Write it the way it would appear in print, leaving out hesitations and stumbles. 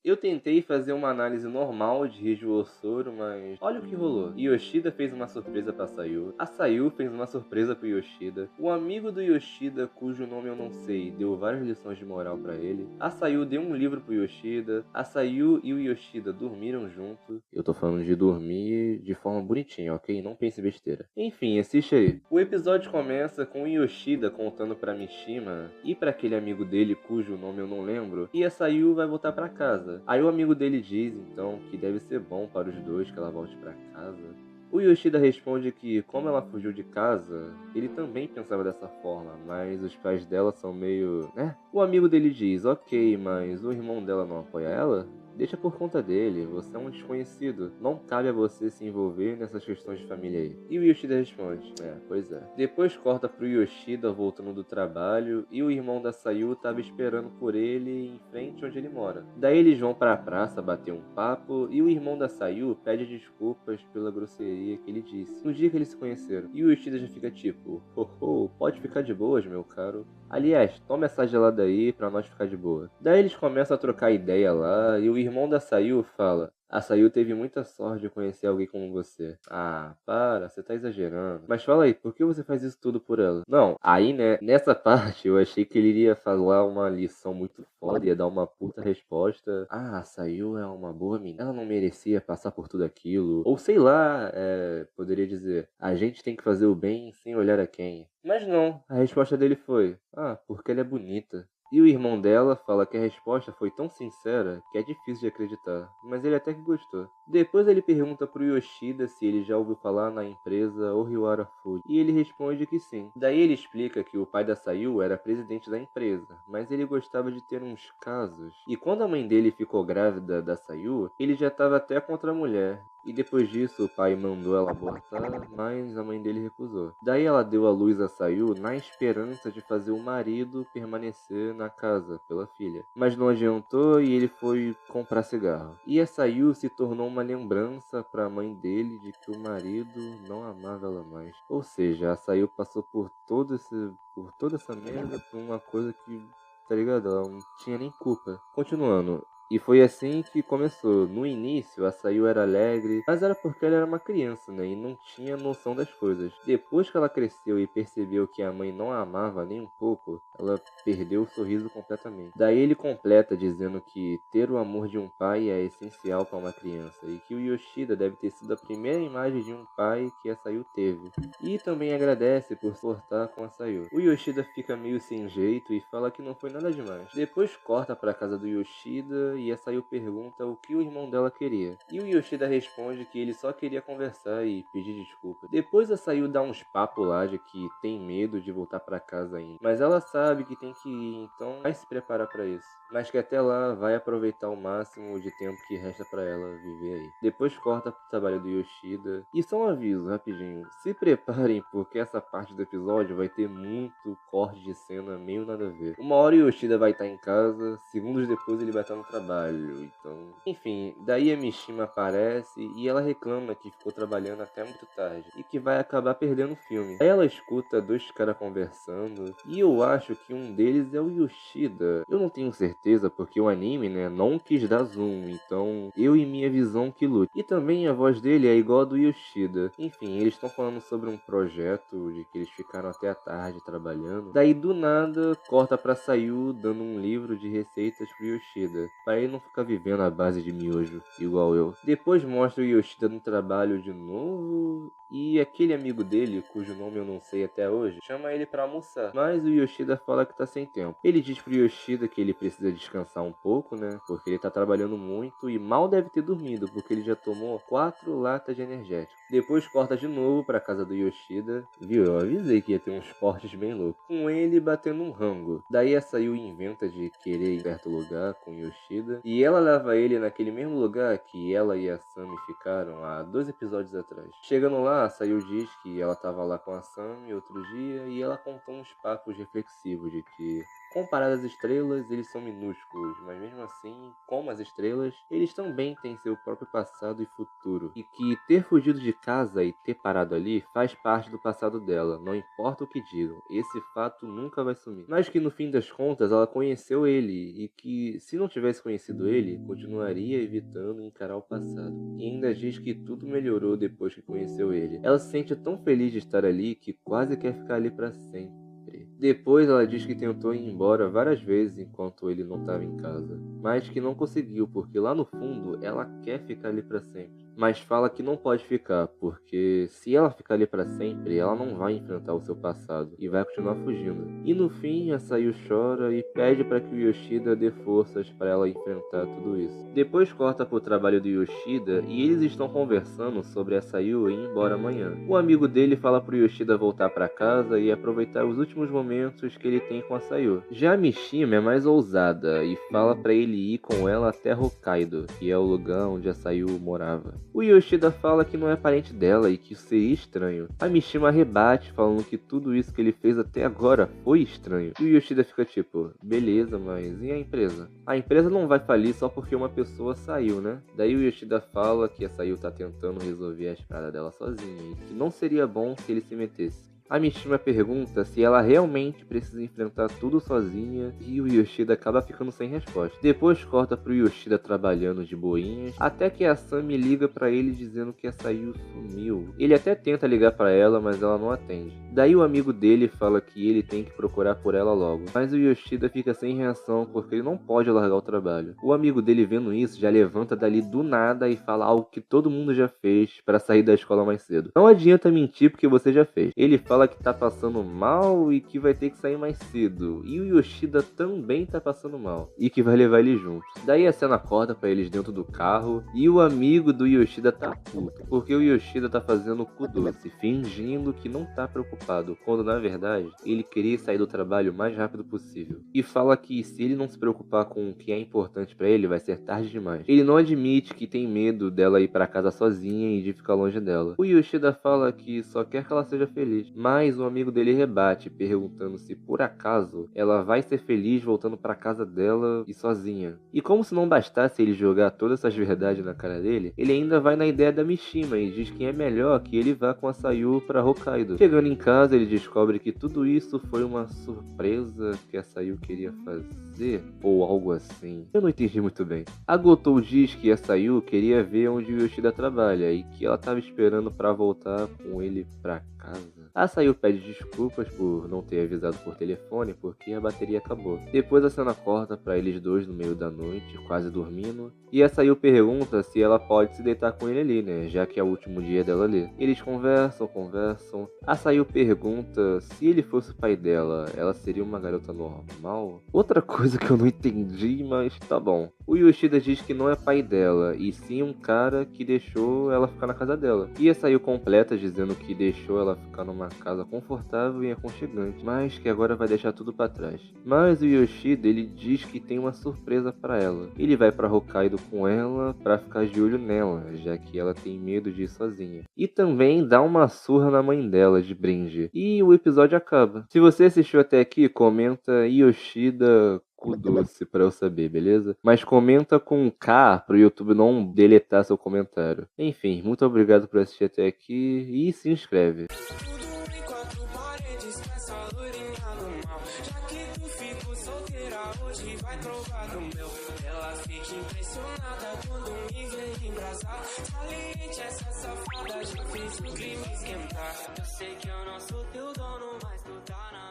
Eu tentei fazer uma análise normal de Riju Osoro, mas olha o que rolou. Yoshida fez uma surpresa pra Sayu, a Sayu fez uma surpresa pro Yoshida, o amigo do Yoshida, cujo nome eu não sei, deu várias lições de moral pra ele, a Sayu deu um livro pro Yoshida, a Sayu e o Yoshida dormiram juntos. Eu tô falando de dormir de forma bonitinha, ok? Não pense besteira. Enfim, assiste aí. O episódio começa com o Yoshida contando pra Mishima e pra aquele amigo dele cujo nome eu não lembro, e a Sayu vai voltar pra casa. Aí o amigo dele diz, então, que deve ser bom para os dois que ela volte pra casa. O Yoshida responde que, como ela fugiu de casa, ele também pensava dessa forma, mas os pais dela são meio, né? O amigo dele diz, ok, mas o irmão dela não apoia ela? Deixa por conta dele, você é um desconhecido. Não cabe a você se envolver nessas questões de família aí. E o Yoshida responde, pois é. Depois corta pro Yoshida voltando do trabalho e o irmão da Sayu tava esperando por ele em frente onde ele mora. Daí eles vão pra praça bater um papo e o irmão da Sayu pede desculpas pela grosseria que ele disse no dia que eles se conheceram. E o Yoshida já fica tipo, pode ficar de boas, meu caro. Aliás, toma essa gelada aí pra nós ficar de boa. Daí eles começam a trocar ideia lá e o irmão da Sayu fala: a Sayu teve muita sorte de conhecer alguém como você. Ah, para, você tá exagerando. Mas fala aí, por que você faz isso tudo por ela? Não, aí né, nessa parte eu achei que ele iria falar uma lição muito foda, ia dar uma puta resposta. Ah, a Sayu é uma boa menina, ela não merecia passar por tudo aquilo. Ou sei lá, poderia dizer, a gente tem que fazer o bem sem olhar a quem. Mas não, a resposta dele foi: ah, porque ela é bonita. E o irmão dela fala que a resposta foi tão sincera que é difícil de acreditar, mas ele até que gostou. Depois ele pergunta pro Yoshida se ele já ouviu falar na empresa Ohiwara Food, e ele responde que sim. Daí ele explica que o pai da Sayu era presidente da empresa, mas ele gostava de ter uns casos. E quando a mãe dele ficou grávida da Sayu, ele já estava até contra a mulher. E depois disso, o pai mandou ela abortar, mas a mãe dele recusou. Daí ela deu à luz a Sayu na esperança de fazer o marido permanecer na casa pela filha. Mas não adiantou e ele foi comprar cigarro. E a Sayu se tornou uma lembrança para a mãe dele de que o marido não amava ela mais. Ou seja, a Sayu passou por toda essa merda por uma coisa que, tá ligado? Ela não tinha nem culpa. Continuando, e foi assim que começou. No início, a Sayu era alegre, mas era porque ela era uma criança, né? E não tinha noção das coisas. Depois que ela cresceu e percebeu que a mãe não a amava nem um pouco, ela perdeu o sorriso completamente. Daí ele completa dizendo que ter o amor de um pai é essencial para uma criança e que o Yoshida deve ter sido a primeira imagem de um pai que a Sayu teve. E também agradece por se portar com a Sayu. O Yoshida fica meio sem jeito e fala que não foi nada demais. Depois corta para a casa do Yoshida e a Sayu pergunta o que o irmão dela queria. E o Yoshida responde que ele só queria conversar e pedir desculpa. Depois a Sayu dá uns papos lá de que tem medo de voltar para casa ainda. Mas ela sabe que tem que ir, então vai se preparar para isso. Mas que até lá vai aproveitar o máximo de tempo que resta para ela viver aí. Depois corta pro trabalho do Yoshida. E só um aviso, rapidinho. Se preparem porque essa parte do episódio vai ter muito corte de cena meio nada a ver. Uma hora o Yoshida vai estar em casa, segundos depois ele vai estar no trabalho, então... Enfim, daí a Mishima aparece e ela reclama que ficou trabalhando até muito tarde e que vai acabar perdendo o filme. Aí ela escuta dois caras conversando e eu acho que um deles é o Yoshida. Eu não tenho certeza porque o anime, né, não quis dar zoom, então eu e minha visão que lute. E também a voz dele é igual a do Yoshida. Enfim, eles estão falando sobre um projeto de que eles ficaram até a tarde trabalhando. Daí do nada corta pra Sayu dando um livro de receitas pro Yoshida, para ele não ficar vivendo à base de miojo, igual eu. Depois mostra o Yoshida no trabalho de novo e aquele amigo dele, cujo nome eu não sei até hoje, chama ele pra almoçar. Mas o Yoshida fala que tá sem tempo. Ele diz pro Yoshida que ele precisa descansar um pouco, né? Porque ele tá trabalhando muito e mal deve ter dormido, porque ele já tomou 4 latas de energético. Depois corta de novo pra casa do Yoshida. Viu? Eu avisei que ia ter uns cortes bem loucos. Com ele batendo um rango. Daí a Sayu inventa de querer ir em certo lugar com o Yoshida. E ela leva ele naquele mesmo lugar que ela e a Sami ficaram há 2 episódios atrás. Chegando lá, a Sayu diz que ela tava lá com a Sami outro dia e ela contou uns papos reflexivos de que Comparado às estrelas, eles são minúsculos, mas mesmo assim, como as estrelas, eles também têm seu próprio passado e futuro. E que ter fugido de casa e ter parado ali faz parte do passado dela, não importa o que digam, esse fato nunca vai sumir. Mas que no fim das contas ela conheceu ele e que se não tivesse conhecido ele, continuaria evitando encarar o passado. E ainda diz que tudo melhorou depois que conheceu ele. Ela se sente tão feliz de estar ali que quase quer ficar ali para sempre. Depois ela diz que tentou ir embora várias vezes enquanto ele não estava em casa, mas que não conseguiu porque lá no fundo ela quer ficar ali para sempre. Mas fala que não pode ficar, porque se ela ficar ali para sempre, ela não vai enfrentar o seu passado e vai continuar fugindo. E no fim, a Sayu chora e pede para que o Yoshida dê forças para ela enfrentar tudo isso. Depois corta pro trabalho do Yoshida e eles estão conversando sobre a Sayu ir embora amanhã. O amigo dele fala pro Yoshida voltar para casa e aproveitar os últimos momentos que ele tem com a Sayu. Já a Mishima é mais ousada e fala para ele ir com ela até Hokkaido, que é o lugar onde a Sayu morava. O Yoshida fala que não é parente dela e que isso seria estranho. A Mishima rebate falando que tudo isso que ele fez até agora foi estranho. E o Yoshida fica tipo, beleza, mas e a empresa? A empresa não vai falir só porque uma pessoa saiu, né? Daí o Yoshida fala que a Sayu tá tentando resolver as paradas dela sozinha e que não seria bom se ele se metesse. A Mishima pergunta se ela realmente precisa enfrentar tudo sozinha e o Yoshida acaba ficando sem resposta. Depois corta pro Yoshida trabalhando de boinhas, até que a Sami liga pra ele dizendo que a Sayu sumiu. Ele até tenta ligar pra ela, mas ela não atende. Daí o amigo dele fala que ele tem que procurar por ela logo, mas o Yoshida fica sem reação porque ele não pode largar o trabalho. O amigo dele vendo isso já levanta dali do nada e fala algo que todo mundo já fez pra sair da escola mais cedo. Não adianta mentir porque você já fez. Ele fala que tá passando mal e que vai ter que sair mais cedo. E o Yoshida também tá passando mal e que vai levar ele junto. Daí a cena corta pra eles dentro do carro e o amigo do Yoshida tá puto, porque o Yoshida tá fazendo o cu doce, fingindo que não tá preocupado, quando na verdade ele queria sair do trabalho o mais rápido possível. E fala que se ele não se preocupar com o que é importante pra ele, vai ser tarde demais. Ele não admite que tem medo dela ir pra casa sozinha e de ficar longe dela. O Yoshida fala que só quer que ela seja feliz, mas o amigo dele rebate, perguntando se por acaso ela vai ser feliz voltando pra casa dela e sozinha. E como se não bastasse ele jogar todas essas verdades na cara dele, ele ainda vai na ideia da Mishima e diz que é melhor que ele vá com a Sayu pra Hokkaido. Chegando em casa, ele descobre que tudo isso foi uma surpresa que a Sayu queria fazer, ou algo assim. Eu não entendi muito bem. A Gotou diz que a Sayu queria ver onde o Yoshida trabalha e que ela tava esperando pra voltar com ele pra casa. A Sayu pede desculpas por não ter avisado por telefone porque a bateria acabou. Depois a cena corta pra eles dois no meio da noite, quase dormindo, e a Sayu pergunta se ela pode se deitar com ele ali, né, já que é o último dia dela ali. Eles conversam. A Sayu pergunta se ele fosse o pai dela, ela seria uma garota normal? Outra coisa que eu não entendi, mas tá bom. O Yoshida diz que não é pai dela, e sim um cara que deixou ela ficar na casa dela. E a Sayu completa dizendo que deixou ela ficar numa casa confortável e aconchegante, mas que agora vai deixar tudo pra trás. Mas o Yoshida, ele diz que tem uma surpresa pra ela. Ele vai pra Hokkaido com ela pra ficar de olho nela, já que ela tem medo de ir sozinha. E também dá uma surra na mãe dela de brinde. E o episódio acaba. Se você assistiu até aqui, comenta Yoshida cu doce pra eu saber, beleza? Mas comenta com K pro YouTube não deletar seu comentário. Enfim, muito obrigado por assistir até aqui e se inscreve. Impressionada quando me vê embrasar. Saliente essa safada, já fiz o clima esquentar. Eu sei que eu não sou teu dono, mas tu tá na